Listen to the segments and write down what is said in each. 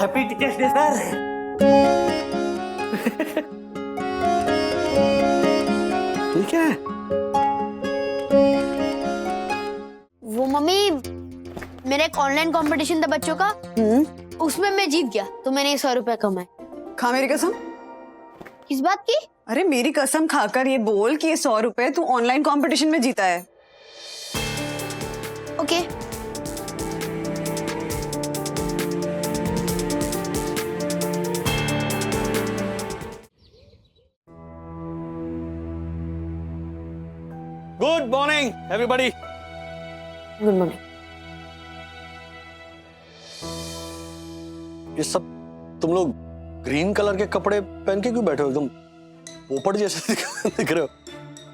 Happy teachers day sir. ठीक है। वो मम्मी, मेरा एक ऑनलाइन कंपटीशन था बच्चों का, उसमें मैं जीत गया तो मैंने 100 रुपए कमाए। खा मेरी कसम। किस बात की? अरे मेरी कसम खाकर ये बोल कि ये 100 रुपए तू ऑनलाइन कंपटीशन में जीता है। Okay. Good morning everybody. Good morning. ये सब तुम लोग ग्रीन कलर के कपड़े पहन के क्यों बैठे हो? एकदम पोपट जैसे दिख रहे हो।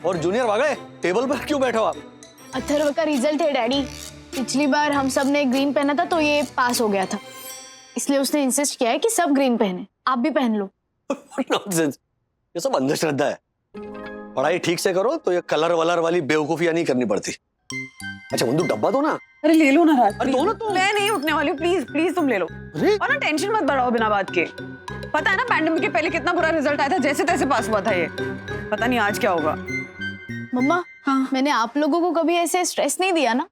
और जूनियर वागड़े, टेबल पर क्यों बैठे हो आप? अथर्व का रिजल्ट है डैडी। पिछली बार हम सब ने ग्रीन पहना था तो ये पास हो गया था, इसलिए उसने इंसिस्ट किया है कि सब ग्रीन पहने, आप भी पहन लो। नॉनसेंस, ये सब अंधश्रद्धा है। पढ़ाई ठीक से करो तो ये कलर वलर वाली बेवकूफियां नहीं करनी पड़ती। अच्छा बंदू, डब्बा दो ना। अरे ले लो ना राज। अरे दो ना तुम। मैं नहीं उठने वाली हूँ, प्लीज प्लीज तुम ले लो। और ना टेंशन मत बढ़ाओ बिना बात के। पता है ना पैंडेमिक के पहले कितना बुरा रिजल्ट आया था, जैसे तैसे पास हुआ था ये। पता नहीं आज क्या होगा। मम्मा, हाँ, मैंने आप लोगों को कभी ऐसे स्ट्रेस नहीं दिया ना।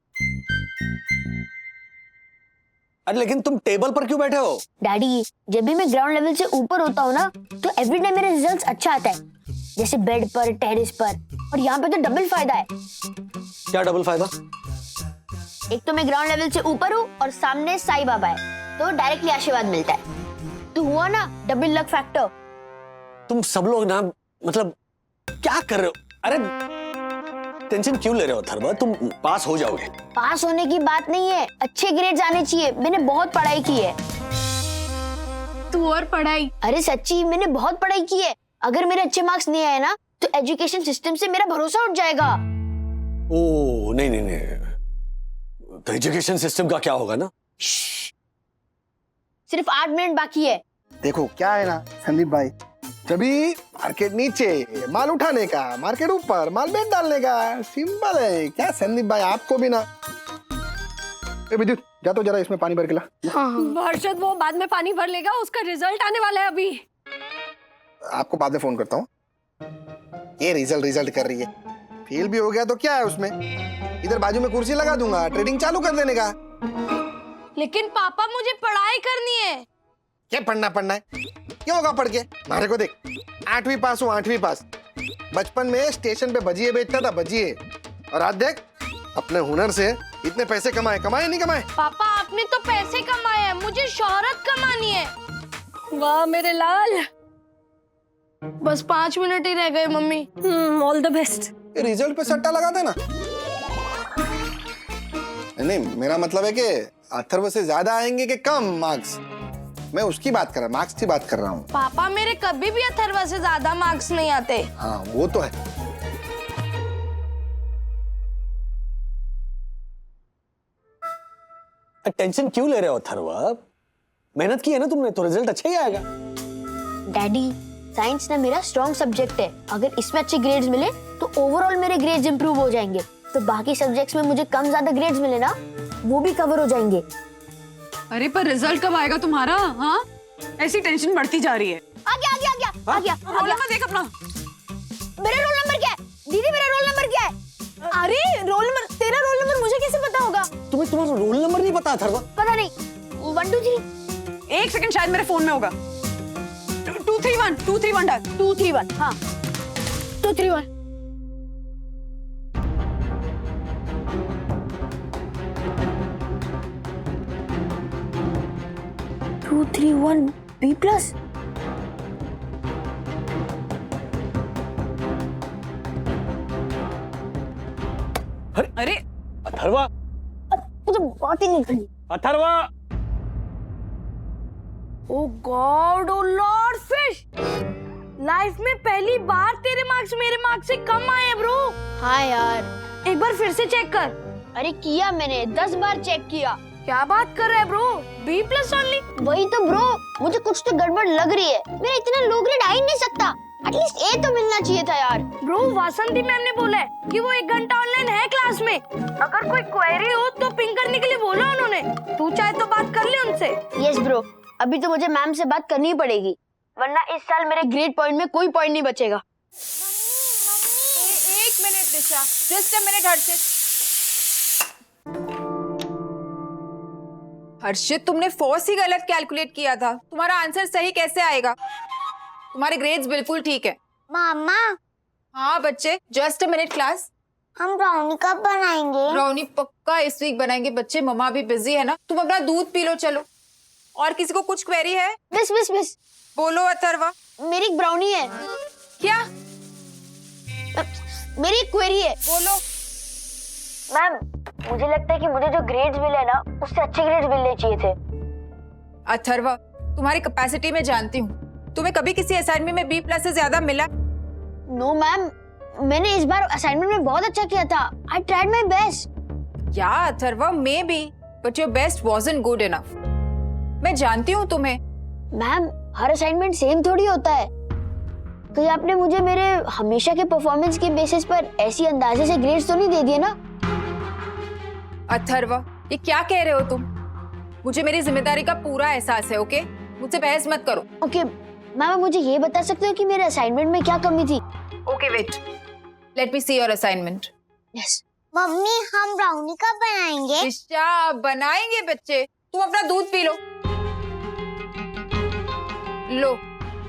अरे लेकिन तुम टेबल पर क्यों बैठे हो? डैडी, जब भी मैं ग्राउंड लेवल से ऊपर होता हूँ ना तो एवरीडे मेरे रिजल्ट्स अच्छा आता है, जैसे बेड पर, टेरेस पर। और यहाँ पे तो डबल फायदा है। क्या डबल फायदा? एक तो मैं ग्राउंड लेवल से ऊपर हूँ और सामने साईं बाबा है, तो डायरेक्टली आशीर्वाद मिलता है। तो हुआ ना डबल लक फैक्टर। तुम सब लोग ना, मतलब क्या कर रहे हो? अरे टेंशन क्यों ले रहे हो अथर्व? तुम पास हो जाओगे। पास होने की बात नहीं है, अच्छे ग्रेड्स आने चाहिए। मैंने बहुत पढ़ाई की है। तू और पढ़ाई? अरे सच्ची, मैंने बहुत पढ़ाई की है। अगर मेरे अच्छे मार्क्स नहीं आए ना तो एजुकेशन सिस्टम से मेरा भरोसा उठ जाएगा। ओ नहीं नहीं नहीं, तो एजुकेशन सिस्टम का क्या होगा ना? सिर्फ 8 मिनट बाकी है। देखो क्या है ना संदीप भाई, जभी मार्केट नीचे माल उठाने का, मार्केट ऊपर माल बेच डालने का। सिंपल है क्या संदीप भाई? आपको भी ना। ए विद्युत, जा तो जरा इसमें पानी भर के ला। हर्षद, वो बाद में पानी भर लेगा, उसका रिजल्ट आने वाला है अभी। आपको बाद में फोन करता हूँ। ये रिजल्ट कर रही है, फेल भी हो गया तो क्या है उसमें? इधर बाजू में कुर्सी लगा दूंगा, ट्रेडिंग चालू कर देने का। लेकिन पापा, मुझे पढ़ाई करनी है। क्या पढ़ना है? क्यों होगा पढ़ के? हमारे को देख, 8वीं पास हूँ, 8वीं पास। बचपन में स्टेशन पे भजिए बेचता था, भजिए। और आज देख, अपने हुनर से इतने पैसे कमाए नहीं कमाए? पापा, आपने तो पैसे कमाए हैं, मुझे शोहरत कमानी है। वाह मेरे लाल। बस 5 मिनट ही रह गए मम्मी। All the best. ये रिजल्ट पे सट्टा लगा देना। नहीं, मेरा मतलब है कि अथर्व से ज्यादा आएंगे कि कम मार्क्स? मैं उसकी बात कर रहा हूँ, मार्क्स की बात कर रहा हूँ। पापा, मेरे कभी भी अथर्व से ज्यादा मार्क्स नहीं आते। हाँ वो तो है। टेंशन क्यों ले रहे हो अथर्व? मेहनत की है ना तुमने, तो रिजल्ट अच्छा ही आएगा। डैडी, साइंस ना मेरा स्ट्रॉन्ग सब्जेक्ट है। अगर इसमें अच्छे ग्रेड्स मिले तो ओवरऑल मेरे ग्रेड्स इंप्रूव हो जाएंगे। तो बाकी सब्जेक्ट्स में मुझे कम ज्यादा ग्रेड्स मिले ना, वो भी कवर हो जाएंगे। अरे पर रिजल्ट कब आएगा तुम्हारा? हाँ, ऐसी टेंशन बढ़ती जा रही है। आ गया। रोल नंबर देख अपना। मेरा रोल नंबर क्या है? दीदी, मेरा रोल नंबर क्या है? अरे रोल नंबर, तेरा रोल नंबर मुझे कैसे पता होगा? तुम्हें तुम्हारा रोल नंबर नहीं पता अथर्व? पता नहीं। 1 2 3। एक सेकंड, शायद मेरे फोन में होगा। 231 डाल। 231। हाँ, 231। 231 B+। अरे अथर्वा, मुझे बात ही नहीं करनी। अथर्वा। ओ गॉड, ओ लॉर्ड फिश, लाइफ में पहली बार तेरे मार्क्स मेरे मार्क्स से कम आए हैं ब्रो। हाँ यार, एक बार फिर से चेक कर। अरे किया मैंने, 10 बार चेक किया। क्या बात कर रहा है ब्रो? B+ only? वही तो ब्रो, मुझे कुछ तो गड़बड़ लग रही है। मेरा इतना लो ग्रेड आ ही नहीं सकता। एटलीस्ट ए तो मिलना चाहिए था यार। ब्रो, वासंती मैम ने बोला है कि वो 1 घंटा ऑनलाइन है क्लास में। अगर कोई क्वेरी हो तो पिंग करने के लिए बोला उन्होंने। तू चाहे तो बात कर ले उनसे। यस ब्रो, अभी तो मुझे मैम से बात करनी पड़ेगी, वरना इस साल मेरे ग्रेड पॉइंट में कोई पॉइंट नहीं बचेगा। एक minute Disha, just a minute Harshit. Harshit, तुमने फोर्स ही गलत कैलकुलेट किया था। तुम्हारा आंसर सही कैसे आएगा? तुम्हारे ग्रेड्स बिल्कुल ठीक है। मामा, हाँ बच्चे, जस्ट अ मिनट क्लास। हम ब्राउनी कब बनाएंगे? ब्राउनी पक्का इस वीक बनाएंगे बच्चे, मम्मा भी बिजी है ना। तुम अपना दूध पी लो, चलो। और किसी को कुछ क्वेरी है? मिस बोलो अथर्वा। मेरी एक ब्राउनी है। क्या? मेरी एक क्वेरी है। बोलो। मैम, मुझे लगता है कि मुझे जो ग्रेड्स मिले ना, उससे अच्छे ग्रेड्स मिलने चाहिए थे। अथर्वा, तुम्हारी कैपेसिटी मैं जानती हूँ। तुम्हें कभी किसी असाइनमेंट में B+ से ज्यादा मिला? नो मैम, मैंने इस बार असाइनमेंट में बहुत अच्छा किया था। I tried my best. या Atharva, maybe, but your best wasn't good enough. मैं जानती हूँ तुम्हें। मैम, हर असाइनमेंट सेम थोड़ी होता है। कहीं आपने मुझे मेरे हमेशा के परफॉर्मेंस के बेसिस पर ऐसी अंदाजे से ग्रेड्स तो नहीं दे दिए ना? अथर्वा, ये क्या कह रहे हो तुम? मुझे मेरी जिम्मेदारी का पूरा एहसास है, ओके? मुझसे बहस मत करो। ओके मैम, मुझे ये बता सकते हो कि मेरे असाइनमेंट में क्या कमी थी? Okay wait, let me see your assignment. Yes. Mummy, हम ब्राउनी कब बनाएंगे? दिशा, बनाएंगे बच्चे। तुम अपना दूध पी लो। लो,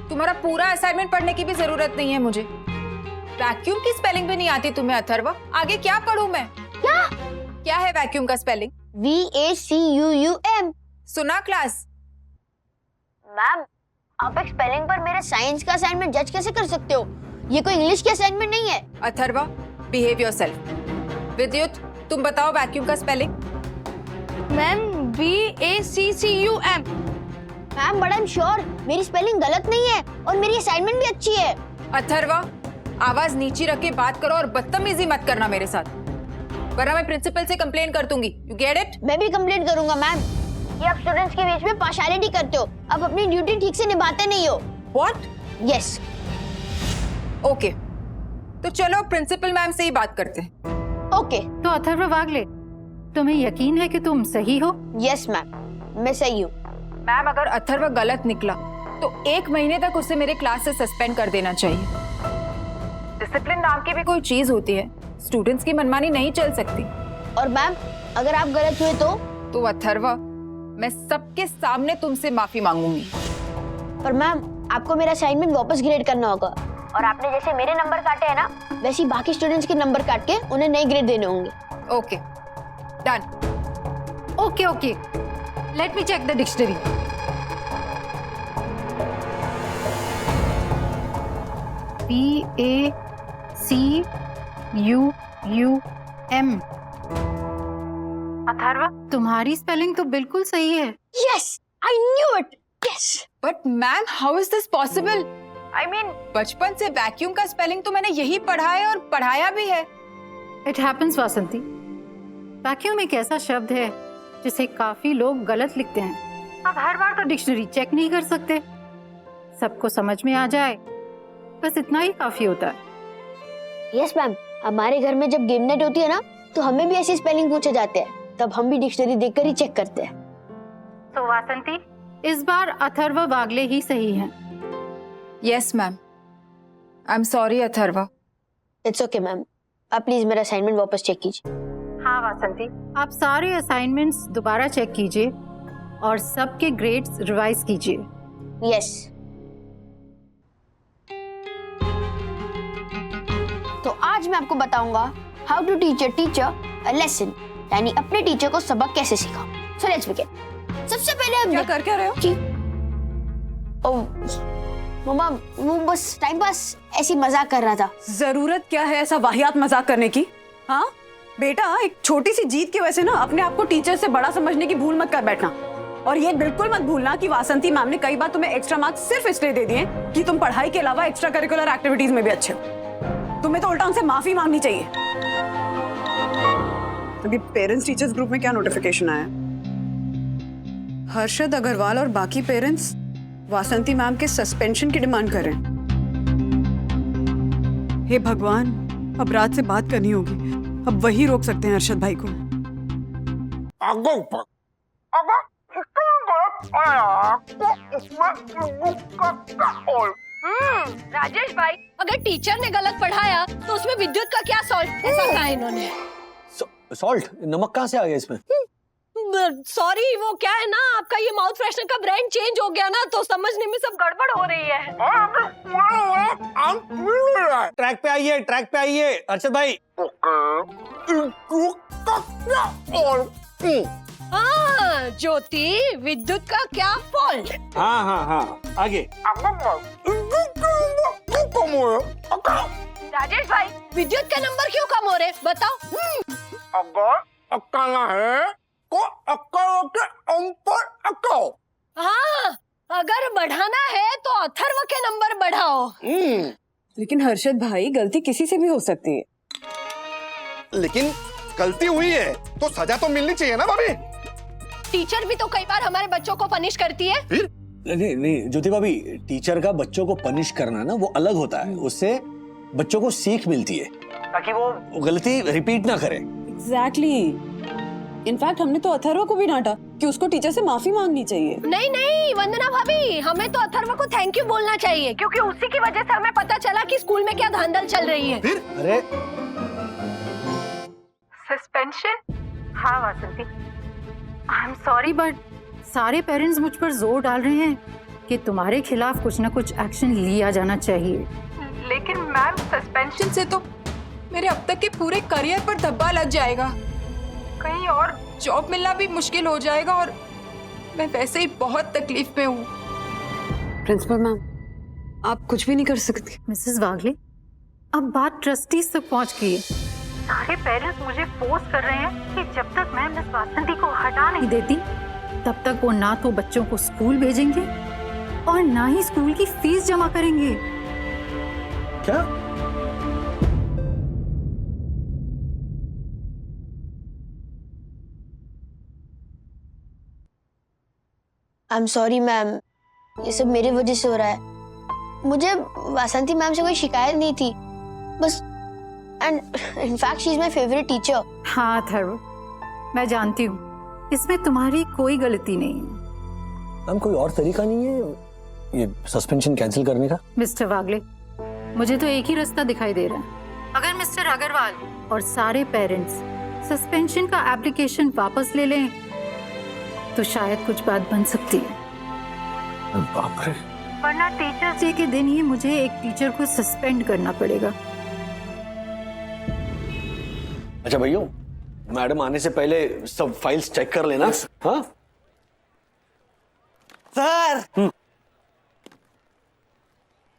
तुम्हारा पूरा असाइनमेंट पढ़ने की भी जरूरत नहीं है मुझे। वैक्यूम की स्पेलिंग भी नहीं आती तुम्हें अथर्वा? आगे क्या पढ़ूं मैं? क्या है वैक्यूम का स्पेलिंग? VACUUM। सुना क्लास? मैम, आप एक स्पेलिंग पर मेरे साइंस का असाइनमेंट जज कैसे कर सकते हो? ये कोई इंग्लिश की असाइनमेंट नहीं है। Atharva, behave yourself. विद्युत, तुम बताओ वैक्यूम का spelling. Ma'am, VACCUM। Ma'am, but I am sure मेरी स्पेलिंग गलत नहीं है और मेरी असाइनमेंट भी अच्छी है। अथर्वा, आवाज नीची रख के बात करो और बदतमीजी मत करना मेरे साथ, वरना मैं प्रिंसिपल से कंप्लेन कर दूंगी। You get it? मैं भी कंप्लेंट करूंगा मैम कि आप स्टूडेंट्स के बीच में पार्शियलिटी करते हो। आप अपनी ड्यूटी ठीक से निभाते नहीं हो। व्हाट? यस। ओके, तो चलो प्रिंसिपल मैम से ही बात करते हैं। ओके। तो अथर्व वागले, तुम्हें यकीन है कि तुम सही हो? यस मैम, मैं सही हूँ। मैम, अगर अथर्व गलत निकला तो 1 महीने तक उसे मेरे क्लास से सस्पेंड कर देना चाहिए। डिसिप्लिन नाम की भी कोई चीज होती है, स्टूडेंट्स की मनमानी नहीं चल सकती। और मैम, अगर आप गलत हुए तो अथर्वा, मैं सबके सामने तुमसे माफी मांगूंगी। पर मैम, आपको मेरा असाइनमेंट वापस ग्रेड करना होगा और आपने जैसे मेरे नंबर काटे हैं ना, वैसे ही बाकी स्टूडेंट्स के नंबर काट के उन्हें नए ग्रेड देने होंगे। Okay, done. Okay, let me check the dictionary. VACUUM। Atharv, तुम्हारी स्पेलिंग तो बिल्कुल सही है। Yes, I knew it. Yes. But ma'am, how is this possible? I mean, बचपन से वैक्यूम का स्पेलिंग तो मैंने यही पढ़ा है और पढ़ाया भी है। It happens Vasanti. वैक्यूम एक ऐसा शब्द है जिसे काफी लोग गलत लिखते हैं। अब हर बार तो डिक्शनरी चेक नहीं कर सकते। सबको समझ में आ जाए, बस इतना ही काफी होता है। यस मैम, हमारे घर में जब गेम नाइट होती है ना, तो हमें भी ऐसी स्पेलिंग पूछे जाते हैं, तब हम भी डिक्शनरी देखकर ही चेक करते हैं। तो वासंती, इस बार अथर्व वागले ही सही हैं। Yes ma'am, I am sorry Atharva. It's okay ma'am, आप प्लीज मेरा असाइनमेंट वापस चेक कीजिए। हाँ वासंती, आप सारे असाइनमेंट्स दोबारा चेक कीजिए और सबके ग्रेड्स रिवाइज कीजिए। यस। तो आज मैं आपको बताऊंगा how to teach a teacher a lesson, यानी अपने टीचर को सबक कैसे सिखाओ। So let's begin. सबसे पहले हम क्या कर क्या रहे हो? जी मम्मा, वो बस टाइम पास ऐसी मजाक कर रहा था। जरूरत क्या है ऐसा वाहियात मजाक करने की? हाँ बेटा, एक छोटी सी जीत की वजह से ना अपने आप को टीचर से बड़ा समझने की भूल मत कर बैठना। और ये बिल्कुल मत भूलना कि वासंती मैम ने कई बार तुम्हें एक्स्ट्रा मार्क्स सिर्फ इसलिए दे दिए कि तुम पढ़ाई के अलावा एक्स्ट्रा करिकुलर एक्टिविटीज में भी अच्छे हो। तुम्हें तो उल्टा उनसे माफी मांगनी चाहिए। अभी पेरेंट्स टीचर्स ग्रुप में क्या नोटिफिकेशन आया? हर्षद अग्रवाल और बाकी पेरेंट्स वासंती मैम के सस्पेंशन की डिमांड कर रहे हैं। हे भगवान, अब रात से बात करनी होगी। अब वही रोक सकते हैं हर्षद भाई को। राजेश भाई, अगर टीचर ने गलत पढ़ाया तो उसमें विद्युत का क्या सॉल्ट, ऐसा कहा इन्होंने। सॉल्ट, नमक कहाँ से आ गया इसमें? सॉरी, वो क्या है ना, आपका ये माउथ फ्रेशनर का ब्रांड चेंज हो गया ना, तो समझने में सब गड़बड़ हो रही है। ट्रैक पे आइए, ट्रैक पे आइए अर्षद भाई। हाँ ज्योति, विद्युत का क्या फॉल्ट? हाँ हाँ हाँ, आगे। राजेश भाई, विद्युत के नंबर क्यों कम हो रहे, बताओ। अगर अकाला है को अक्कल के ऊपर अक्कल। हाँ, अगर बढ़ाना है तो अथर्व के नंबर बढ़ाओ। लेकिन हर्षद भाई, गलती किसी से भी हो सकती है। लेकिन गलती हुई है तो सजा तो मिलनी चाहिए ना भाभी। टीचर भी तो कई बार हमारे बच्चों को पनिश करती है। फिर नहीं नहीं ज्योति भाभी, टीचर का बच्चों को पनिश करना ना वो अलग होता है, उससे बच्चों को सीख मिलती है ताकि वो गलती रिपीट ना करे। एग्जैक्टली। इनफैक्ट हमने तो अथर्व को भी डांटा कि उसको टीचर से माफी मांगनी चाहिए। नहीं नहीं वंदना भाभी, हमें तो अथर्व को थैंक यू बोलना चाहिए, क्योंकि उसी की वजह से हमें पता चला कि स्कूल में क्या धांधल चल रही है। फिर अरे सस्पेंशन? हाँ वासंती, आई एम सॉरी बट सारे पेरेंट्स मुझ पर जोर डाल रहे हैं कि तुम्हारे खिलाफ कुछ न कुछ एक्शन लिया जाना चाहिए। लेकिन मैम, सस्पेंशन से तो मेरे अब तक के पूरे करियर पर धब्बा लग जाएगा, कहीं और जॉब मिलना भी मुश्किल हो जाएगा, और मैं वैसे ही बहुत तकलीफ में हूँ। प्रिंसिपल मैम, आप कुछ भी नहीं कर सकती। मिसेस वागले, अब बात ट्रस्टीज तक पहुंच गई है। सारे पेरेंट्स मुझे फोर्स कर रहे हैं कि जब तक मैं मिस वासंती को हटा नहीं देती तब तक वो ना तो बच्चों को स्कूल भेजेंगे और ना ही स्कूल की फीस जमा करेंगे। क्या? आई एम सॉरी मैम, ये सब मेरी वजह से हो रहा है। मुझे वासंती मैम से कोई शिकायत नहीं थी, बस and in fact she is my favourite teacher. हाँ अथर्व, मैं जानती हूँ इसमें तुम्हारी कोई गलती नहीं है। मैम कोई और तरीका नहीं है ये सस्पेंशन कैंसिल करने का? मिस्टर वागले, मुझे तो एक ही रास्ता दिखाई दे रहा है। अगर मिस्टर अग्रवाल और सारे पेरेंट्स सस्पेंशन का एप्लीकेशन वापस ले लें तो शायद कुछ बात बन सकती है। बाप रे। वरना टीचर्स डे के दिन ही मुझे एक टीचर को सस्पेंड करना पड़ेगा। अच्छा भैया, मैडम आने से पहले सब फाइल्स चेक कर लेना। हाँ sir,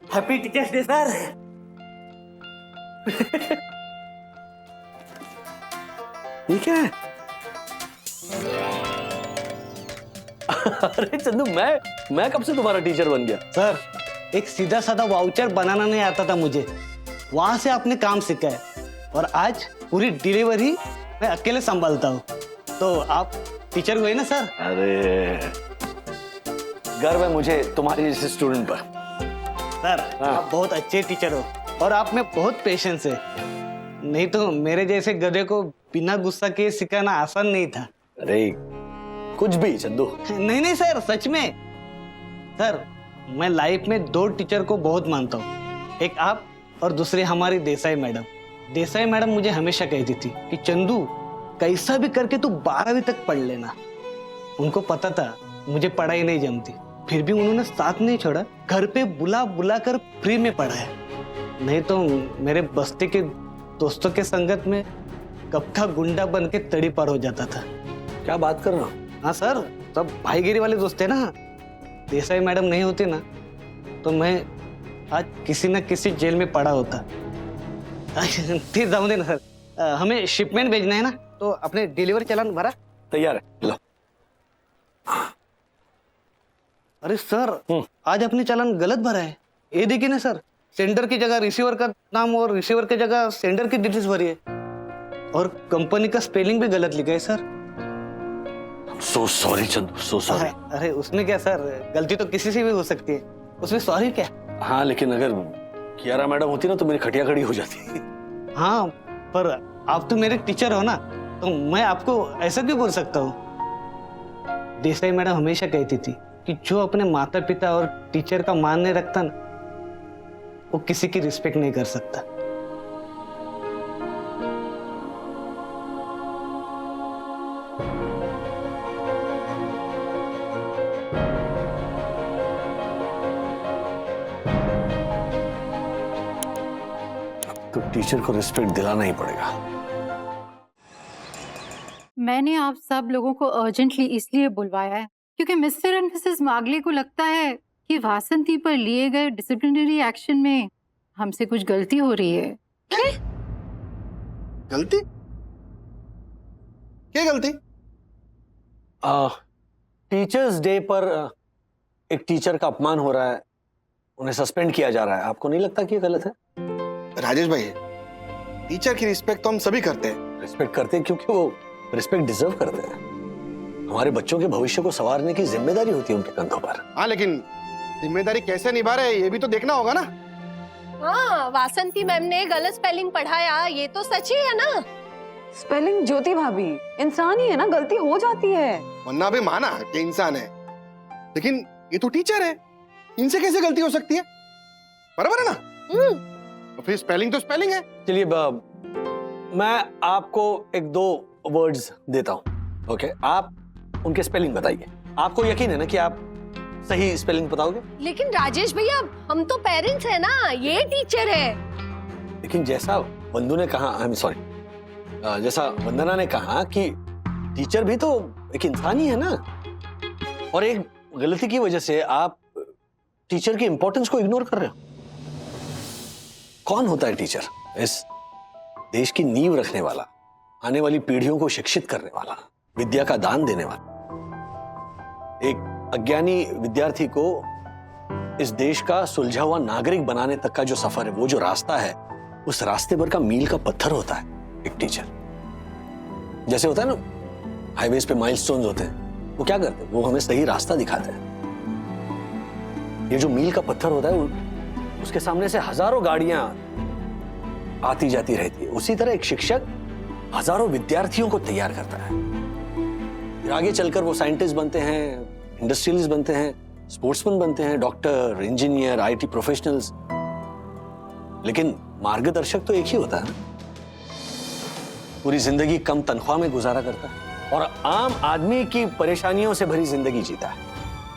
happy teachers day sir. ये क्या है? अरे चंदू, मैं कब से तुम्हारा टीचर बन गया? सर, एक सीधा साधा वाउचर बनाना नहीं आता था मुझे, वहां से आपने काम सीखा है और आज पूरी डिलीवरी मैं अकेले संभालता हूँ। तो आप टीचर हुए ना सर? अरे गर्व है मुझे तुम्हारे जैसे स्टूडेंट पर। सर आप बहुत अच्छे टीचर हो और आप में बहुत पेशेंस है, नहीं तो मेरे जैसे गधे को बिना गुस्सा किए सिखाना आसान नहीं था। अरे कुछ भी चंदू। नहीं नहीं सर, सच में सर, मैं लाइफ में दो टीचर को बहुत मानता हूँ, एक आप और दूसरी हमारी देसाई मैडम। देसाई मैडम मुझे हमेशा कहती थी कि चंदू कैसा भी करके तू 12वीं तक पढ़ लेना। उनको पता था मुझे पढ़ाई नहीं जमती, फिर भी उन्होंने साथ नहीं छोड़ा, घर पे बुला बुला कर फ्री में पढ़ाया। नहीं तो मेरे बस्ती के दोस्तों के संगत में कब का गुंडा बन के तड़ी पार हो जाता था। क्या बात कर रहा? हाँ सर, सब भाईगिरी वाले दोस्त है ना। देसाई मैडम नहीं होती ना तो मैं आज किसी न किसी जेल में पड़ा होता। फिर जाऊँ दे ना सर, हमें शिपमेंट भेजना है ना, तो अपने डिलीवरी चालान भरा? तैयार है, लो। अरे सर, आज अपने चालान गलत भरा है। ये देखिए ना सर, सेंडर की जगह रिसीवर का नाम और रिसीवर की जगह सेंडर की डिटेल्स भरी है और कंपनी का स्पेलिंग भी गलत लिखा है sir. So sorry Chandu, so sorry. अरे उसमें क्या सर, गलती तो किसी से भी हो सकती है, उसमें सॉरी क्या? हाँ लेकिन अगर कियारा मैडम होती ना तो मेरी खटिया खड़ी हो जाती। हाँ पर आप तो मेरे टीचर हो ना, तो मैं आपको ऐसा क्यों बोल सकता हूँ? देसाई मैडम हमेशा कहती थी कि जो अपने माता पिता और टीचर का मान नहीं रखता ना, वो किसी की रिस्पेक्ट नहीं कर सकता। तो टीचर को रिस्पेक्ट दिलाना ही पड़ेगा। मैंने आप सब लोगों को अर्जेंटली इसलिए बुलवाया है क्योंकि मिस्टर एंड मिसेस मागले को लगता है कि वासंती पर लिए गए डिसिप्लिनरी एक्शन में हमसे कुछ गलती हो रही है। गलती? क्या गलती? टीचर्स डे पर एक टीचर का अपमान हो रहा है, उन्हें सस्पेंड किया जा रहा है। आपको नहीं लगता कि ये गलत है? राजेश भाई, टीचर की रिस्पेक्ट तो हम सभी करते हैं। रिस्पेक्ट करते हैं क्योंकि वो रिस्पेक्ट डिजर्व करते हैं। हमारे बच्चों के भविष्य को संवारने की जिम्मेदारी होती है उनके कंधों पर। हाँ, लेकिन जिम्मेदारी कैसे निभा रहे हैं ये भी तो देखना होगा ना। हाँ, वासंती मैम ने गलत स्पेलिंग पढ़ाया, ये तो सच ही है ना। स्पेलिंग ज्योति भाभी, इंसान ही है ना, गलती हो जाती है। वरना भी माना कि इंसान है, लेकिन ये तो टीचर है, इनसे कैसे गलती हो सकती है? बराबर है ना? तो फिर स्पेलिंग तो स्पेलिंग है। चलिए मैं आपको एक दो वर्ड्स देता हूँ, ओके? आप उनके स्पेलिंग बताइए। आपको यकीन है ना कि आप सही स्पेलिंग बताओगे? लेकिन राजेश भैया, हम तो पेरेंट्स है ना, ये टीचर है। लेकिन जैसा वंदू ने कहा, आई एम सॉरी, जैसा वंदना ने कहा कि टीचर भी तो एक इंसान ही है ना, और एक गलती की वजह से आप टीचर की इंपॉर्टेंस को इग्नोर कर रहे हो। कौन होता है टीचर? इस देश की नींव रखने वाला, आने वाली पीढ़ियों को शिक्षित करने वाला, विद्या का दान देने वाला। एक अज्ञानी विद्यार्थी को इस देश का सुलझा हुआ नागरिक बनाने तक का जो सफर है, वो जो रास्ता है, उस रास्ते पर का मील का पत्थर होता है एक टीचर। जैसे होता है ना हाईवेज पे माइलस्टोन्स होते हैं, वो क्या करते हैं? वो हमें सही रास्ता दिखाते हैं। ये जो मील का पत्थर होता है, उसके सामने से हजारों गाड़ियां आती जाती रहती है। उसी तरह एक शिक्षक हजारों विद्यार्थियों को तैयार करता है, फिर आगे चलकर वो साइंटिस्ट बनते हैं, इंडस्ट्रियलिस्ट बनते हैं, स्पोर्ट्समैन बनते हैं, डॉक्टर, इंजीनियर, आईटी प्रोफेशनल्स। लेकिन मार्गदर्शक तो एक ही होता है ना। पूरी जिंदगी कम तनख्वाह में गुजारा करता है और आम आदमी की परेशानियों से भरी जिंदगी जीता है।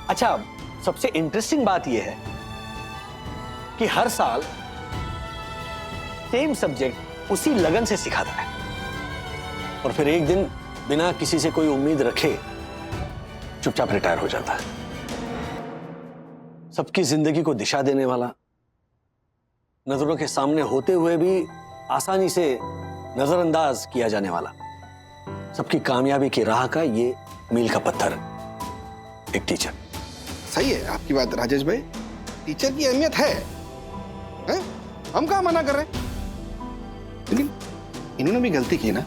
अच्छा, सबसे इंटरेस्टिंग बात यह है कि हर साल सेम सब्जेक्ट उसी लगन से सिखाता है, और फिर एक दिन बिना किसी से कोई उम्मीद रखे चुपचाप रिटायर हो जाता है। सबकी जिंदगी को दिशा देने वाला, नजरों के सामने होते हुए भी आसानी से नजरअंदाज किया जाने वाला, सबकी कामयाबी की राह का ये मील का पत्थर, एक टीचर। सही है आपकी बात राजेश भाई, टीचर की अहमियत है? हम कहाँ मना कर रहे हैं? लेकिन इन्होंने भी गलती की ना,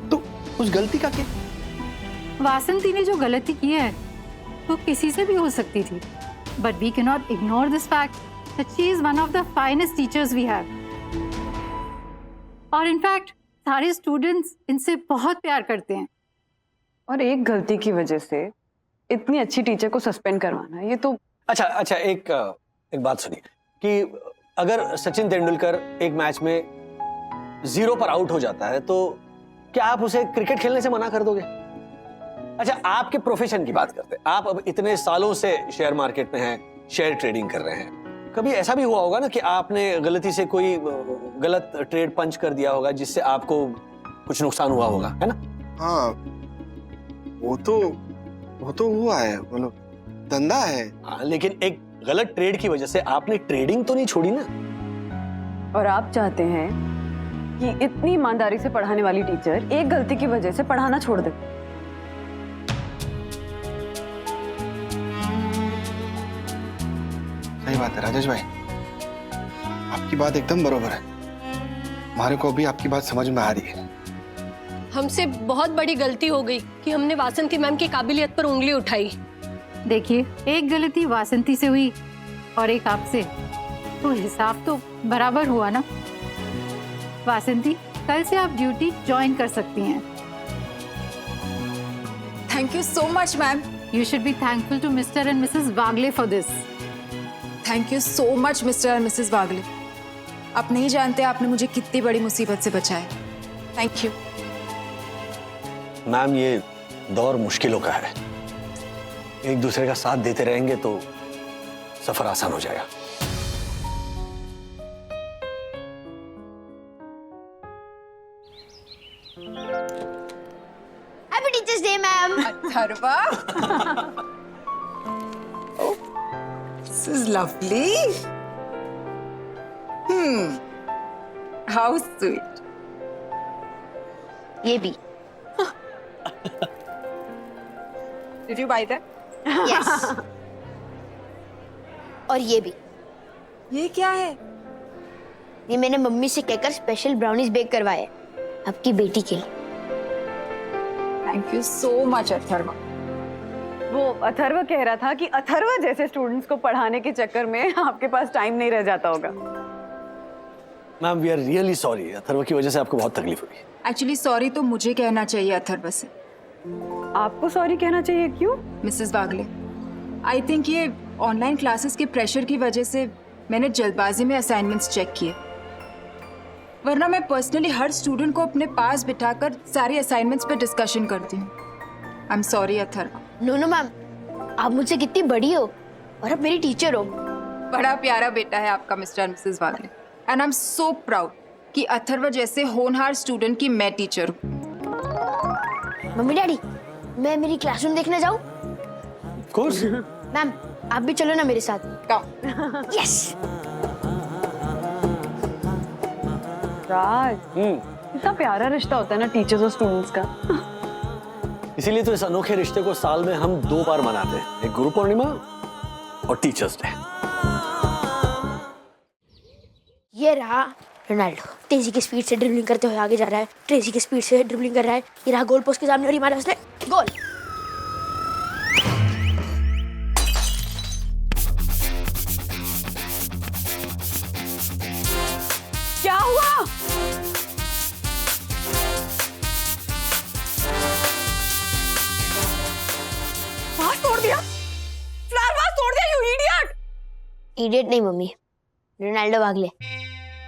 तो उस गलती का क्या? वासंती ने जो गलती की है वो किसी से भी हो सकती थी, but we can not ignore this fact that she is one of the finest teachers we have. और इनफैक्ट सारे स्टूडेंट्स इनसे बहुत प्यार करते हैं। और एक गलती की वजह से इतनी अच्छी टीचर को सस्पेंड करवाना, ये तो। अच्छा, एक बात सुनिए कि अगर सचिन तेंदुलकर एक मैच में 0 पर आउट हो जाता है, तो क्या आप उसे क्रिकेट खेलने से मना कर दोगे? अच्छा, आपके प्रोफेशन की बात करते हैं। आप अब इतने सालों से शेयर मार्केट में हैं, शेयर ट्रेडिंग कर रहे हैं। कभी ऐसा भी हुआ होगा ना कि आपने गलती से कोई गलत ट्रेड पंच कर दिया होगा जिससे आपको कुछ नुकसान हुआ होगा, है ना? हाँ, वो तो हुआ है, बोलो, धंधा है। हाँ, लेकिन एक गलत ट्रेड की वजह से आपने ट्रेडिंग तो नहीं छोड़ी ना। और आप चाहते हैं कि इतनी ईमानदारी से पढ़ाने वाली टीचर एक गलती की वजह से पढ़ाना छोड़ दे? सही बात है राजेश भाई, आपकी बात एकदम बरोबर है। हमारे को भी आपकी बात समझ में आ रही है। हमसे बहुत बड़ी गलती हो गई कि हमने वासंती मैम की काबिलियत पर उंगली उठाई। देखिए, एक गलती वासंती से हुई और एक आपसे, तो हिसाब तो बराबर हुआ ना। वासंती, कल से आप ड्यूटी ज्वाइन कर सकती हैं। Thank you so much ma'am. You should be thankful to Mr. and Mrs. Wagle for this. Thank you so much Mr and Mrs Wagle. आप नहीं जानते आपने मुझे कितनी बड़ी मुसीबत से बचाया। Thank you. मैम, ये दौर मुश्किलों का है, एक दूसरे का साथ देते रहेंगे तो सफर आसान हो जाएगा। Happy teachers day ma'am. Atharva, this is lovely. How sweet. ये भी। Did you buy that? Yes. और ये भी। ये क्या है? ये मैंने मम्मी से कहकर स्पेशल ब्राउनीज बेक करवाए आपकी बेटी के लिए। Thank you so much Atharva. वो अथर्व कह रहा था कि अथर्व जैसे स्टूडेंट्स को पढ़ाने के चक्कर में आपके पास टाइम नहीं रह जाता होगा। Ma'am, we are really sorry, Atharv की वजह से आपको बहुत तकलीफ हुई। एक्चुअली सॉरी तो मुझे कहना चाहिए अथर्व से। आपको सॉरी कहना चाहिए, क्यों? मिसेस वागले, आई थिंक ये ऑनलाइन क्लासेस के प्रेशर की वजह से मैंने जल्दबाजी में असाइनमेंट्स चेक किए, वरना मैं पर्सनली हर स्टूडेंट को अपने पास बिठाकर सारे असाइनमेंट्स पे डिस्कशन करती हूँ। I am sorry Atharva. No no ma'am, आप मुझसे कितनी बड़ी हो और आप मेरी टीचर हो। बड़ा प्यारा बेटा है आपका mister and Mrs Wagle, and I am so proud कि अथर्व जैसे होनहार स्टूडेंट की मैं टीचर हूँ। मम्मी डैडी, मैं मेरी क्लासरूम देखने जाऊँ? Of course. मैम, आप भी चलो ना मेरे साथ। कम। यस। राज, इतना प्यारा रिश्ता होता है ना टीचर्स और स्टूडेंट्स का। इसीलिए तो इस अनोखे रिश्ते को साल में हम 2 बार मनाते हैं, एक गुरु पूर्णिमा और टीचर्स डे। ये रहा रोनाल्डो, तेजी की स्पीड से ड्रिबलिंग करते हुए आगे जा रहा है, तेजी की स्पीड से ड्रिबलिंग कर रहा है। ये रहा गोल पोस्ट के सामने और ये मारा उसने गोल। क्या हुआ? वास तोड़ दिया? फ्लावर वास तोड़ दिया, यू इडियट! इडियट नहीं मम्मी, रोनाल्डो वागले।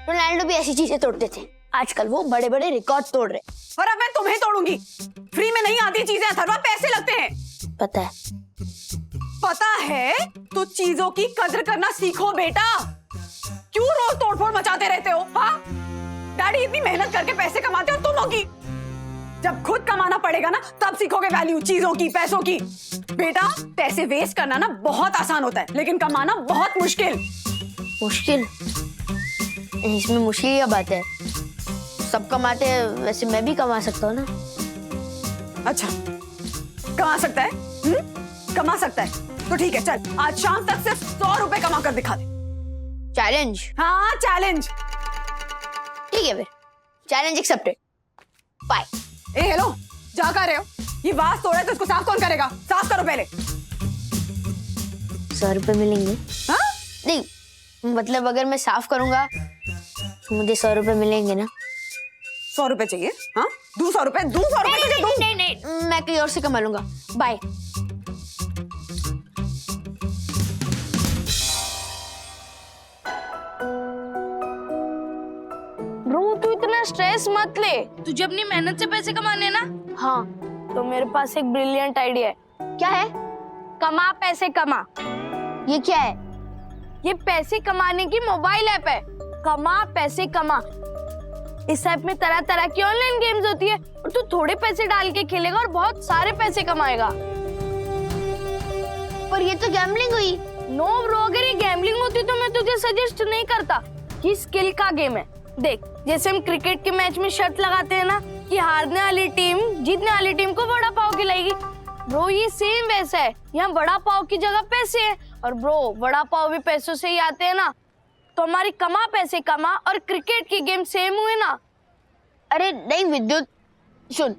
रोनाल्डो भी ऐसी चीजें तोड़ते थे, आजकल वो बड़े बड़े रिकॉर्ड तोड़ रहे। और अब मैं तुम्हें तोड़ूंगी। फ्री में नहीं आती चीजें अथर्वा, पैसे लगते हैं। पता है। पता है तो चीजों की कदर करना सीखो बेटा। क्यों रोज तोड़फोड़ मचाते रहते हो? हाँ, डैडी इतनी मेहनत करके पैसे कमाते हो, तुम होगी जब खुद कमाना पड़ेगा ना तब सीखोगे वैल्यू चीजों की, पैसों की। बेटा, पैसे वेस्ट करना ना बहुत आसान होता है, लेकिन कमाना बहुत मुश्किल। मुश्किल? इसमें मुश्किल क्या बात है? सब कमाते हैं, वैसे मैं भी कमा सकता हूँ ना। अच्छा, कमा सकता है? कमा सकता है तो ठीक है, चल आज शाम तक सिर्फ 100 रुपए कमा कर दिखा दे। चैलेंज? हाँ, चैलेंज। ठीक है फिर, चैलेंज एक्सेप्टेड। बाय। ए हेलो, जा कर रहे हो? ये वास तोड़ा है तो इसको साफ कौन करेगा? साफ करो पहले। 100 रुपए मिलेंगे? हाँ? नहीं, मतलब अगर मैं साफ करूंगा तो मुझे 100 रुपए मिलेंगे ना? 100 रुपए चाहिए? हाँ, 200 रुपए, 200 रुपए तुझे दूं? नहीं नहीं नहीं, मैं कहीं और से कमा लूंगा। बाय। ब्रो, तू इतना स्ट्रेस मत ले, तुझे अपनी मेहनत से पैसे कमाने ना। हाँ, तो मेरे पास एक ब्रिलियंट आइडिया है। क्या है? कमा पैसे कमा। ये क्या है? ये पैसे कमाने की मोबाइल ऐप है, कमा पैसे कमा। इस ऐप में तरह तरह की ऑनलाइन गेम्स होती है और तू थोड़े पैसे डाल के खेलेगा और बहुत सारे पैसे कमाएगा। पर ये तो गैम्बलिंग हुई। नो ब्रो, अगर ये गैम्बलिंग होती तो मैं तुझे सजेस्ट नहीं करता। ये स्किल का गेम है। देख, जैसे हम क्रिकेट के मैच में शर्त लगाते हैं ना कि हारने वाली टीम जीतने वाली टीम को वड़ा पाव खिलाएगी, ब्रो ये सेम वैसा है। यहाँ वड़ा पाव की जगह पैसे है, और ब्रो वड़ा पाव भी पैसों से ही आते हैं ना, तो हमारी कमा पैसे कमा और क्रिकेट की गेम सेम हुए ना। अरे नहीं विद्युत, सुन,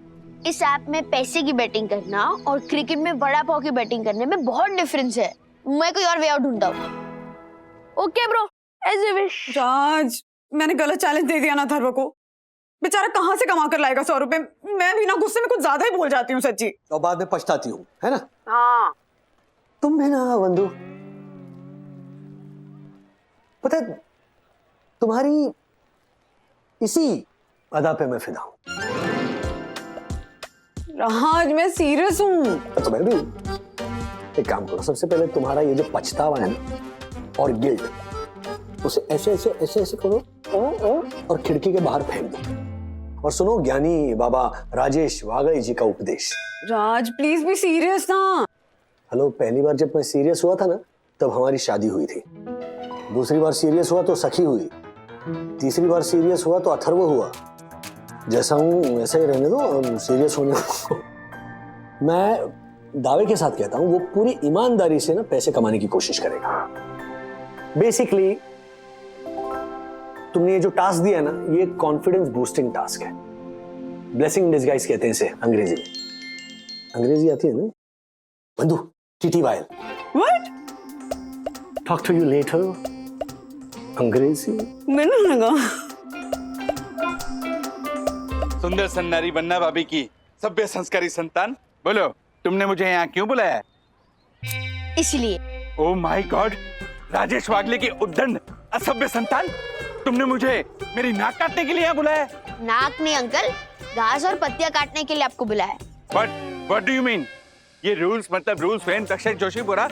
इस ऐप में पैसे की बैटिंग करना और क्रिकेट में वड़ा पाव की बैटिंग करने में बहुत डिफरेंस है। मैं कोई और वे आउट ढूंढता हूँ। Okay bro, as you wish. Raj, मैंने गलत चैलेंज दे दिया ना अथर्व को। बेचारा कहाँ से कमा कर लाएगा 100 रुपए? मैं भी ना गुस्से में कुछ ज्यादा ही बोल जाती हूँ सच्ची। और बाद में पछताती हूँ, है ना? हाँ। तुम भी ना बंधु, पता है तुम्हारी इसी अदा पे मैं फिदा हूं। राज मैं सीरियस हूँ। तो मैं भी हूं। एक काम करो, सबसे पहले तुम्हारा ये जो पछतावा है ना और गिल्ट, उसे ऐसे ऐसे ऐसे ऐसे करो और खिड़की के बाहर फेंक दो। और सुनो ज्ञानी बाबा राजेश वागई जी का उपदेश। राज प्लीज बी सीरियस ना। हेलो, पहली बार जब मैं सीरियस हुआ था ना तब हमारी शादी हुई थी। दूसरी बार सीरियस हुआ तो सखी हुई। तीसरी बार सीरियस हुआ तो अथर्व हुआ। जैसा हूं वैसा ही रहने दो, सीरियस होने को। मैं दावे के साथ कहता हूं वो पूरी ईमानदारी से ना पैसे कमाने की कोशिश करेगा। बेसिकली तुमने ये जो टास्क दिया ना, ये कॉन्फिडेंस बूस्टिंग टास्क है। ब्लेसिंग डिस्गाइज कहते हैं इसे अंग्रेजी में। अंग्रेजी आती है ना बंधु? TTYL। What? Talk to you later। अंग्रेजी मैंने लगा। सुंदर सन्नारी बन्ना भाभी की सभ्य संस्कारी संतान, बोलो तुमने मुझे यहाँ क्यों बुलाया? इसलिए। ओह माय गॉड, राजेश वागले की उद्दंड असभ्य संतान, तुमने मुझे मेरी नाक काटने के लिए यहाँ बुलाया? नाक नहीं अंकल, घास और पत्तियां काटने के लिए आपको बुलाया। What do you mean? ये रूल्स मतलब रूल्स फैन दक्षिण जोशी बोरा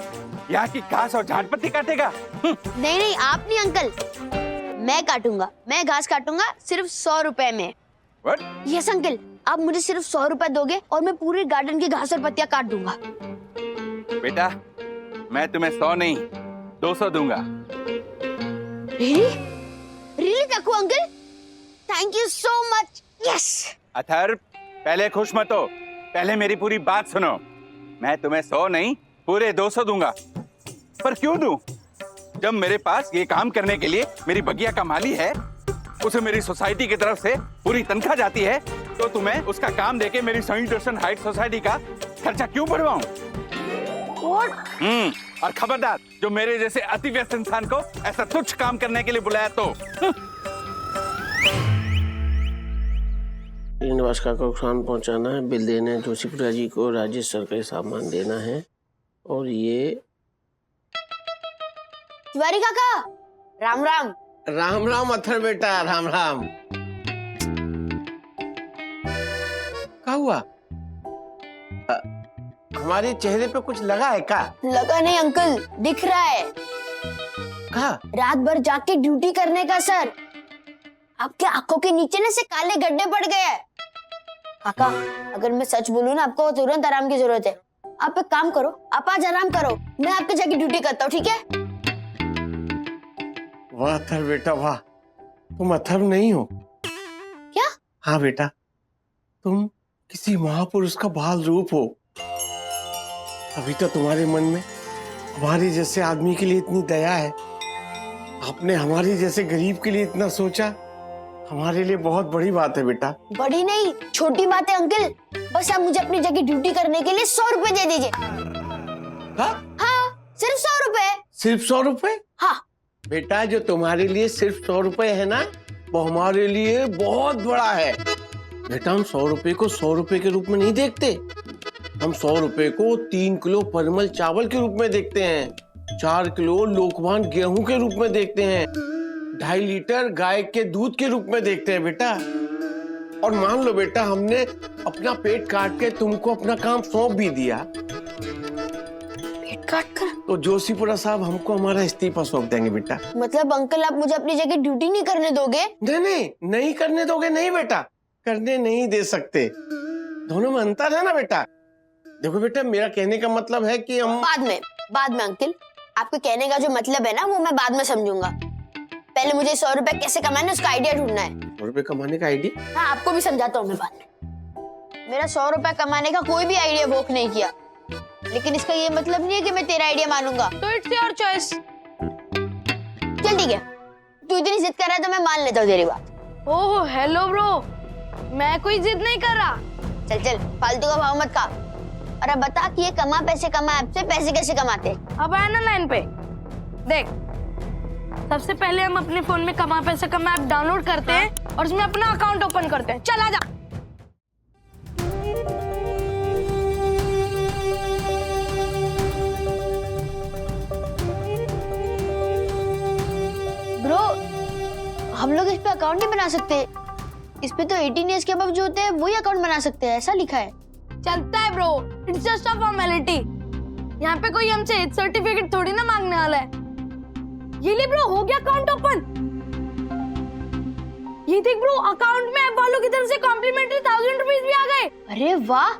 यहाँ की घास और झाड़ पत्ती काटेगा? नहीं नहीं, आप नहीं अंकल, मैं काटूंगा। मैं घास काटूंगा सिर्फ 100 रुपए में। What? यस अंकल, आप मुझे सिर्फ 100 रुपए दोगे और मैं पूरे गार्डन की घास और पत्तियां काट दूंगा। बेटा मैं तुम्हें 100 नहीं 200 दूंगा। Really Kaku uncle, thank you so much. Yes. Atharva पहले खुश मत हो, पहले मेरी पूरी बात सुनो। मैं तुम्हें 100 नहीं पूरे 200 दूंगा। पर क्यों दूं? जब मेरे पास ये काम करने के लिए मेरी बगिया का माली है, उसे मेरी सोसाइटी की तरफ से पूरी तनख्वाह जाती है, तो तुम्हें उसका काम देके मेरी सेंट दर्शन हाइट सोसाइटी का खर्चा क्यों बढ़वाऊं? और खबरदार, जो मेरे जैसे अति व्यस्त इंसान को ऐसा तुच्छ काम करने के लिए बुलाया तो। श्रीनिवास का नुकसान पहुंचाना है, बिल देना है जोशीपुरा जी को, राजेश सर का सामान देना है। और ये तिवारी काका, राम राम। राम राम अथर बेटा, राम राम। क्या हुआ? हमारे चेहरे पे कुछ लगा है क्या? लगा नहीं अंकल, दिख रहा है। कहा? रात भर जाके ड्यूटी करने का सर। आपके आंखों के नीचे ना से काले गड्ढे पड़ गए हैं। काका अगर मैं सच बोलूं ना, आपको तुरंत आराम की जरूरत है। आप एक काम करो, आप आज आराम करो, मैं आपके जाके ड्यूटी करता हूँ, ठीक है? वाह अथर बेटा वाह, तुम अथर नहीं हो क्या? हाँ बेटा, तुम किसी महापुरुष का बाल रूप हो। अभी तो तुम्हारे मन में हमारे जैसे आदमी के लिए इतनी दया है। आपने हमारे जैसे गरीब के लिए इतना सोचा, हमारे लिए बहुत बड़ी बात है बेटा। बड़ी नहीं, छोटी बात है अंकल। बस आप मुझे अपनी जगह ड्यूटी करने के लिए 100 रुपए दे दीजिए। हाँ, सिर्फ 100 रुपए। सिर्फ 100 रुपए? हाँ बेटा, जो तुम्हारे लिए सिर्फ 100 रुपए है ना, वो हमारे लिए बहुत बड़ा है। बेटा हम 100 रुपए को 100 रुपए के रूप में नहीं देखते, हम 100 रुपए को 3 किलो परिमल चावल के रूप में देखते हैं, 4 किलो लोकवान गेहूं के रूप में देखते हैं, 2.5 लीटर गाय के दूध के रूप में देखते हैं बेटा। और मान लो बेटा, हमने अपना पेट काट के तुमको अपना काम सौंप भी दिया, पेट काट कर, तो जोशीपुरा साहब हमको हमारा इस्तीफा सौंप देंगे बेटा। मतलब अंकल आप मुझे अपनी जगह ड्यूटी नहीं करने दोगे? नहीं नहीं करने दोगे? नहीं बेटा, करने नहीं दे सकते। दोनों में अंतर है ना बेटा। देखो बेटा, मेरा कहने का मतलब है कि हम बाद में अंकल, आपके कहने का जो मतलब है ना, वो मैं बाद में समझूंगा। पहले मुझे 100 रुपए कैसे कमाना है उसका आइडिया ढूंढना है। 100 रुपए कमाने का आइडिया? हाँ, आपको भी समझाता हूँ मैं बाद में। मेरा 100 रुपए कमाने का कोई भी आइडिया वर्क नहीं किया, लेकिन इसका ये मतलब नहीं है कि मैं तेरा आइडिया मानूंगा। तो इट्स योर चॉइस। चल ठीक है, तू इतनी जिद कर रहा है तो मैं मान लेता हूँ तेरी बात। ओह हेलो ब्रो, मैं कोई जिद नहीं कर रहा। चल फालतू का भाव मत खा। और अब बता कि ये कमा पैसे कमा ऐप से पैसे कैसे कमाते? अब आया ना लाइन पे। देख, सबसे पहले हम अपने फोन में कमा पैसा कमा ऐप डाउनलोड करते हैं और उसमें अपना अकाउंट ओपन करते हैं। चल आजा। ब्रो, हम लोग इस पे अकाउंट नहीं बना सकते। इस पे तो 18 इयर्स के अबव जो होते हैं वही अकाउंट बना सकते हैं, ऐसा लिखा है। चलता है bro, it's just a formality. यहाँ पे कोई हमसे एज सर्टिफिकेट थोड़ी ना मांगने वाला है। ये ले ब्रो, हो गया अकाउंट ओपन। ये देख ब्रो, अकाउंट में ऐप वालों की तरफ से कॉम्प्लीमेंट्री 1000 रुपीज भी आ गए। अरे वाह,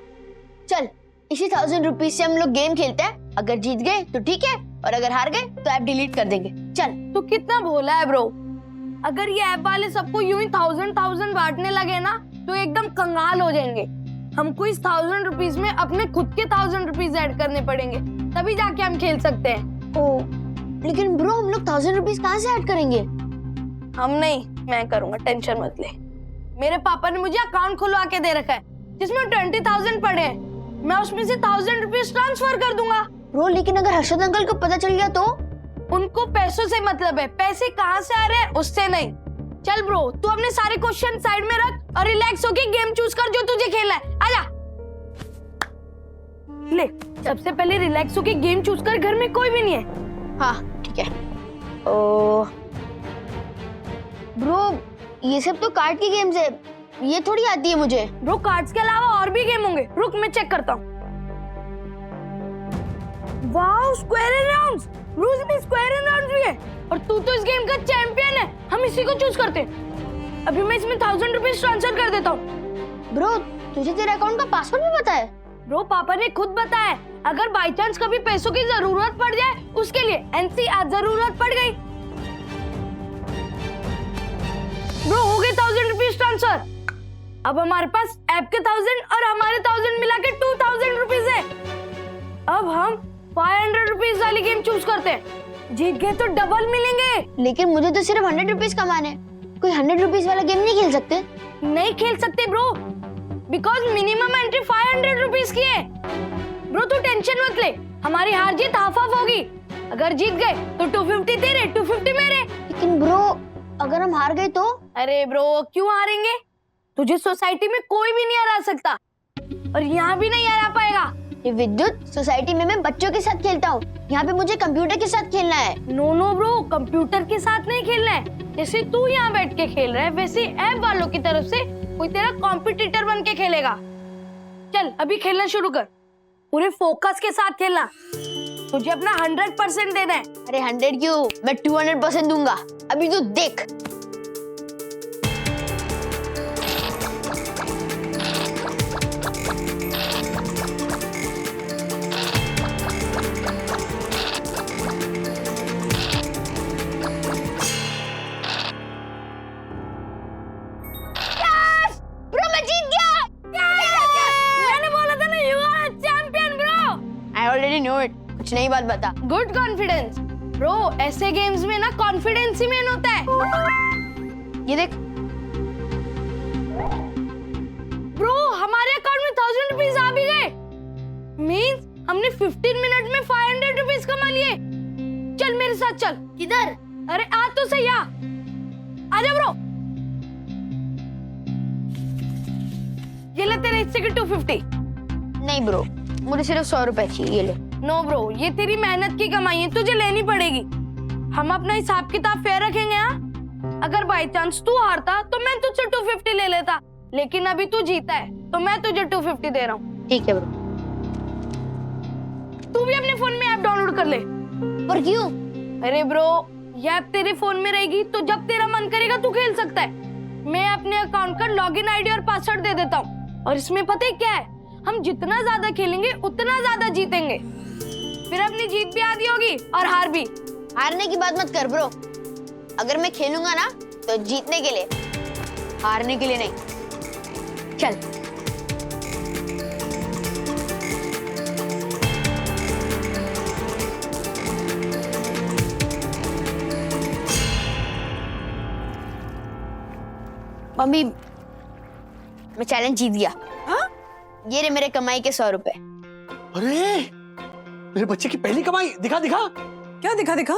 चल इसी 1000 रुपीज से हम लोग गेम खेलते हैं। अगर जीत गए तो ठीक है, और अगर हार गए तो ऐप डिलीट कर देंगे। चल। तू कितना भोला है ब्रो। अगर ये ऐप वाले सबको यूं ही 1000 बांटने लगे ना तो एकदम कंगाल हो जाएंगे। हमको इस 1000 रुपीज में अपने खुद के 1000 रुपीज ऐड करने पड़ेंगे, तभी जाके हम खेल सकते हैं। ओ, लेकिन ब्रो हम लोग 1000 रुपीज कहाँ से ऐड करेंगे? हम नहीं, मैं करूंगा, टेंशन मत ले। मेरे पापा ने मुझे अकाउंट खुलवा के दे रखा है जिसमें 20,000 पड़े हैं। मैं उसमें से 1000 रुपीज ट्रांसफर कर दूंगा। ब्रो लेकिन अगर हर्षद अंकल को पता चल गया तो? उनको पैसों से मतलब है, पैसे कहाँ से आ रहे हैं उससे नहीं। चल ब्रो, तू अपने सारे क्वेश्चन साइड में रख और रिलैक्स होके गेम चूज कर जो तुझे खेलना है। आजा। ले, सबसे पहले रिलैक्स होके गेम चूज कर, घर में कोई भी नहीं है। हाँ ठीक है। ओ ब्रो, ये सब तो कार्ड की गेम्स है, ये थोड़ी आती है मुझे। ब्रो कार्ड्स के अलावा और भी गेम होंगे, रुक मैं चेक करता हूँ। Wow, square and rounds. Rules में स्क्वायर एंड राउंड्स भी है और तू तो इस गेम का चैंपियन है, हम इसी को चूज करते हैं। अभी मैं इसमें 1000 रुपीज ट्रांसफर कर देता हूँ। ब्रो तुझे तेरे अकाउंट का पासवर्ड भी पता है? ब्रो पापा ने खुद बताया, अगर बाई चांस कभी पैसों की जरूरत पड़ जाए उसके लिए NCR जरूरत पड़ गई। ब्रो हो गए 1000 रुपीज ट्रांसफर। अब हमारे पास ऐप के 1000 और हमारे 1000 मिला के 2000 रुपीज है। अब हम 500 रुपीज वाली गेम चूज करते हैं, जीत गए तो डबल मिलेंगे। लेकिन मुझे तो सिर्फ 100 रुपीज कमाने, कोई 100 रुपीज वाला गेम नहीं खेल सकते? नहीं खेल सकते bro, because minimum entry 500 rupees की है। ब्रो तू टेंशन मत ले, हमारी हार जीत हाफ हाफ होगी। अगर जीत गए तो 250 तेरे 250 मेरे। लेकिन ब्रो अगर हम हार गए तो? अरे ब्रो क्यों हारेंगे, तुझे सोसाइटी में कोई भी नहीं हरा सकता और यहाँ भी नहीं हरा पाएगा। ये विद्युत, सोसाइटी में मैं बच्चों के साथ खेलता हूँ, यहाँ पे मुझे कंप्यूटर के साथ खेलना है। नो नो ब्रो, कंप्यूटर के साथ नहीं खेलना है। जैसे तू यहाँ बैठ के खेल रहा है वैसे ऐप वालों की तरफ से कोई तेरा कॉम्पिटिटर बन के खेलेगा। चल अभी खेलना शुरू कर, पूरे फोकस के साथ खेलना, तुझे अपना 100% देना है। अरे 100 क्यों, मैं 200% दूंगा, अभी तू देख। कुछ नई बात बता। गुड कॉन्फिडेंस ब्रो, ऐसे गेम्स में ना कॉन्फिडेंस ही मेन होता है। ये देख ब्रो, हमारे अकाउंट में 1000 रुपीज आ भी गए। मींस हमने 15 मिनट में 500 रुपीज कमा लिए। चल मेरे साथ चल। किधर? अरे आ तो सही, आजा ब्रो। ये ले तेरे हिस्से के 250। नहीं ब्रो, मुझे सिर्फ 100 रुपए चाहिए, ये ले। नो ब्रो, ये तेरी मेहनत की कमाई है, तुझे लेनी पड़ेगी। हम अपना हिसाब किताब फेयर रखेंगे। हाँ, अगर बाई चांस तू हारता तो मैं तुझसे 250 ले लेता, लेकिन अभी तू जीता है तो मैं तुझे 250 दे रहा हूँ। ठीक है ब्रो। तू भी अपने फोन में ऐप डाउनलोड कर ले। पर क्यों? अरे ब्रो, ये ऐप तेरे फोन में रहेगी तो जब तेरा मन करेगा तू खेल सकता है। मैं अपने अकाउंट का लॉगिन आईडी और पासवर्ड दे देता हूँ, और इसमें पता है क्या है, हम जितना ज्यादा खेलेंगे उतना ज्यादा जीतेंगे। फिर अपनी जीत भी आधी होगी और हार भी। हारने की बात मत कर ब्रो, अगर मैं खेलूंगा ना तो जीतने के लिए, हारने के लिए नहीं। चल। मम्मी, मैं चैलेंज जीत गया। हाँ? ये रे मेरे कमाई के 100 रुपए। अरे मेरे बच्चे की पहली कमाई, दिखा दिखा। क्या दिखा दिखा?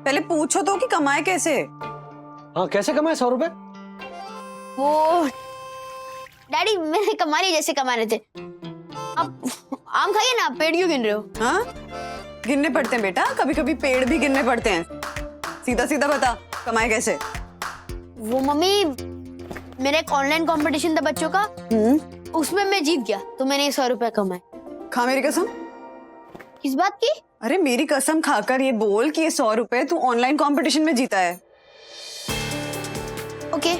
पहले पूछो तो कि कमाए कैसे। हाँ, कैसे कमाए 100 रुपए? वो डैडी मैंने कमा लिए जैसे कमा रहे थे। अब आम खाइए ना, पेड़ क्यों गिन रहे हो? हाँ, गिनने पड़ते हैं बेटा, कभी कभी पेड़ भी गिनने पड़ते हैं। सीधा सीधा बता, कमाए कैसे? वो मम्मी, मेरा एक ऑनलाइन कंपटीशन था बच्चों का, उसमें मैं जीत गया तो मैंने 100 रुपए कमाए। खा मेरी कसम। किस बात की? अरे मेरी कसम खाकर ये बोल कि ये 100 रुपए तू ऑनलाइन कंपटीशन में जीता है। ओके।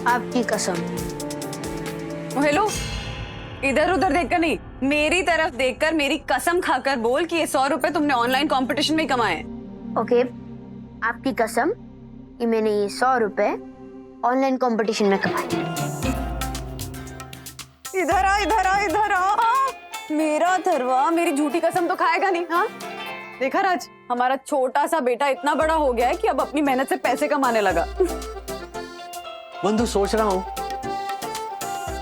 आपकी कसम। हेलो, इधर उधर देखकर नहीं, मेरी तरफ देखकर मेरी कसम खाकर बोल कि ये 100 रुपए तुमने ऑनलाइन कंपटीशन में ही कमाए। ओके, आपकी कसम कि मैंने ये 100 रुपए ऑनलाइन कंपटीशन में कमाए। इधर आ, इधर आ, इधर आ। मेरा धरवा मेरी झूठी कसम तो खाएगा नहीं। हाँ, देखा राज, हमारा छोटा सा बेटा इतना बड़ा हो गया है कि अब अपनी मेहनत से पैसे कमाने लगा। बंधु, सोच रहा हूं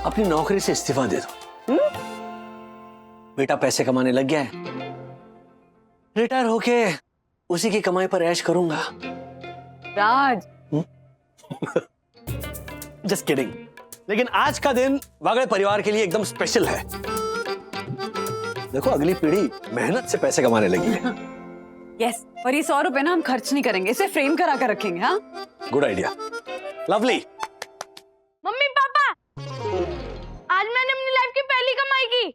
अपनी नौकरी से इस्तीफा दे दो। बेटा पैसे कमाने लग गया है, रिटायर होके उसी की कमाई पर ऐश करूंगा। राज, जस्ट किडिंग। लेकिन आज का दिन वागड़े परिवार के लिए एकदम स्पेशल है। देखो, अगली पीढ़ी मेहनत से पैसे कमाने लगी है। यस, और ये 100 रुपए ना हम खर्च नहीं करेंगे, इसे फ्रेम करा कर रखेंगे। हाँ, good idea, lovely. Mummy papa, आज मैंने अपनी लाइफ की पहली कमाई की।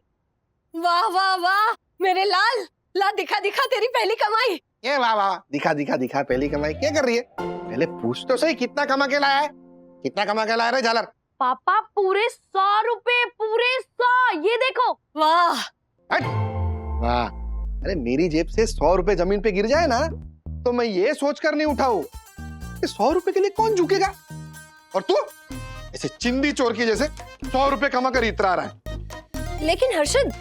वाह वाह वाह मेरे लाल, ला दिखा दिखा तेरी पहली कमाई। ये वाह वाह, दिखा दिखा दिखा पहली कमाई क्या कर रही है? पहले पूछ तो सही, कितना कमा के लाया है? कितना कमा के लाया रे झालर? पापा पूरे 100 रुपए, पूरे 100। ये देखो। वाह वाह। अरे मेरी जेब से 100 रुपए जमीन पे गिर जाए ना तो मैं ये सोचकर नहीं उठाऊं कि 100 रुपए के लिए कौन झुकेगा। और तू ऐसे चिंदी चोर की जैसे 100 रुपए कमा कर इतरा रहा है। लेकिन हर्षद,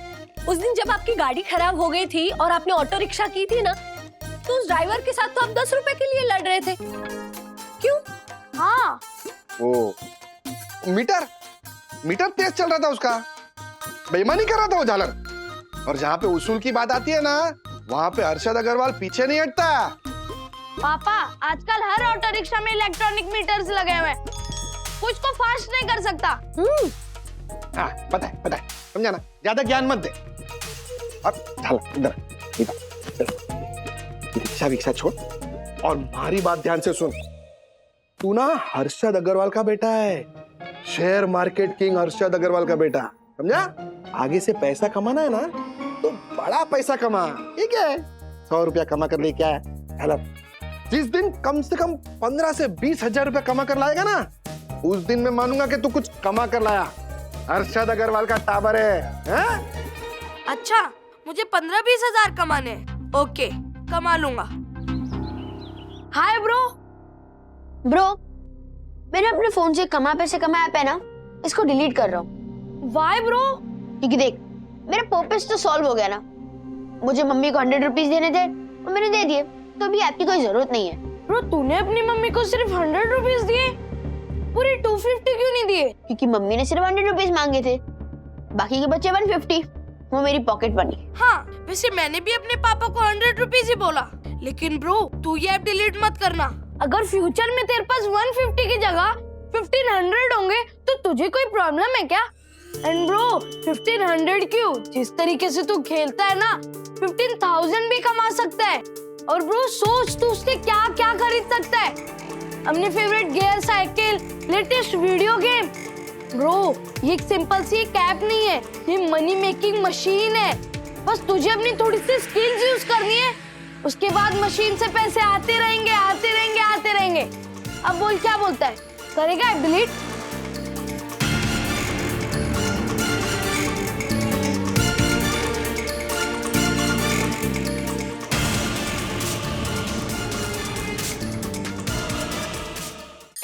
उस दिन जब आपकी गाड़ी खराब हो गई थी और आपने ऑटो रिक्शा की थी ना, तो उस ड्राइवर के साथ तो आप 10 रुपए के लिए लड़ रहे थे, क्यों? हाँ, वो मीटर तेज चल रहा था उसका, बेईमानी कर रहा था वो झालर। और जहाँ पे उसूल की बात आती है ना, वहाँ पे अरशद अग्रवाल पीछे नहीं हटता। पापा आजकल हर ऑटो रिक्शा में इलेक्ट्रॉनिक मीटर्स लगे हुए हैं, कुछ को फास्ट नहीं कर सकता। हाँ, पता है, समझा ना, ज्यादा ज्ञान मत दे। अब झालर इधर रिक्शा छोड़ और हमारी बात ध्यान से सुन। तू ना हर्षद अग्रवाल का बेटा है, share market king Harshad Agarwal का बेटा, समझा? आगे से पैसा कमाना है ना तो बड़ा पैसा कमा, ठीक है? 100 रुपया कमा कर लेके आया, हेलो। जिस दिन कम से कम 15 से 20 हजार रुपया कमा कर लाएगा ना, उस दिन मैं मानूंगा कि तू कुछ कमा कर लाया। हर्षद अग्रवाल का टाबर है? अच्छा, मुझे 15-20 हजार कमाने हैं। ओके, कमा लूंगा। Hi bro. मैंने अपने फोन से कमा पैसे कमा ऐप है ना, इसको डिलीट कर रहा हूँ। Y bro? क्योंकि देख, मेरा पर्पस तो सॉल्व हो गया ना। मुझे मम्मी को 100 रुपीज देने थे और मैंने दे दिए, तो अभी ऐप की कोई जरूरत नहीं है। ब्रो, तूने अपनी मम्मी को सिर्फ 100 रुपीज दिए, पूरे 250 क्यों नहीं दिए? क्योंकि मम्मी ने सिर्फ 100 रुपीज मांगे थे, बाकी के बच्चे 150, वो मेरी पॉकेट मनी। हाँ, वैसे मैंने भी अपने पापा को 100 रुपीज ही बोला। लेकिन ब्रो, तू ये ऐप डिलीट मत करना। अगर फ्यूचर में तेरे पास 150 की जगह 1500 होंगे तो तुझे कोई प्रॉब्लम है क्या? एंड ब्रो, 1500 क्यों, जिस तरीके से तू खेलता है ना, 15,000 भी कमा सकता है। और ब्रो सोच, तू उससे क्या क्या खरीद सकता है? अपनी favourite gear cycle, latest video game. Bro, ये एक सिंपल सी एक ऐप नहीं है, ये मनी मेकिंग मशीन है। बस तुझे अपनी थोड़ी सी स्किल्स यूज करनी है, उसके बाद मशीन से पैसे आते रहेंगे, आते रहेंगे, आते रहेंगे। अब बोल, क्या बोलता है, करेगा ऐप डिलीट?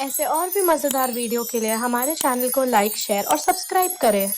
ऐसे और भी मजेदार वीडियो के लिए हमारे चैनल को लाइक, शेयर और सब्सक्राइब करें।